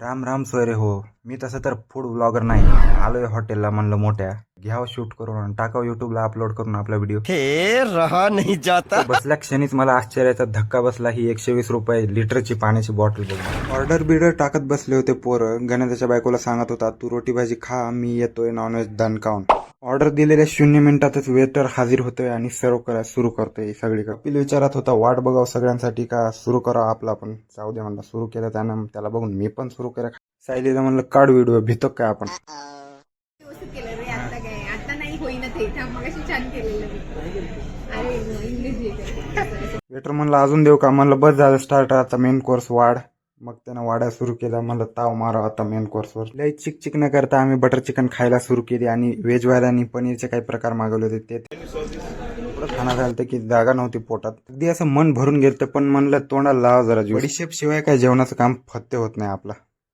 राम राम सोयरे हो. मी तसं तर फूड ब्लॉगर नाही. आलोय हॉटेलला म्हणलं मोठ्या घ्यावं शूट करून आणि टाकावं युट्यूबला अपलोड करून आपला व्हिडिओ. हे रहा नहीं जाता. बसल्या क्षणीच मला आश्चर्याचा धक्का बसला. ही 120 रुपये लिटरची पाण्याची बॉटल बघून. ऑर्डर बिर्डर टाकत बसले होते पोरं. गणेशाच्या बायकोला सांगत होता तू रोटी भाजी खा, मी येतोय नॉनव्हेज दणकावून. ऑर्डर दिलेल्या 0 मिनिटातच वेटर हाजीर होतोय आणि सर्व करायला सुरू करतोय सगळीकडे. कपिल विचारत होता वाट बघावं सगळ्यांसाठी का सुरू करा आपला आपण. जाऊ दे म्हणलं सुरू केलं त्यानं, त्याला बघून मी पण सुरू केलं. सायलीला म्हणलं काढ व्हिडिओ, भितो काय आपण. व्यवस्थित केलं रे. आता काय आता नाही होईना ते मगाशी छान केलेलं मी. अरे इंग्लिश वेटर म्हणलं अजून देऊ का. म्हणलं बस झालं स्टार्टर, आता मेन कोर्स वाढ. मग त्यानं वाढायला सुरू केला. म्हणलं ताव मारा आता मेन कोर्सवर. लई चिक चिक न करता आम्ही बटर चिकन खायला सुरू केली आणि व्हेजवाल्यांनी पनीरचे काही प्रकार मागवले होते ते थोडं खाणं झालं की जागा नव्हती पोटात. अगदी असं मन भरून गेलं पण म्हणलं तोंडाला लावा जरा. बडीशेप शिवाय काय जेवणाचं काम फत्ते होत नाही आपला.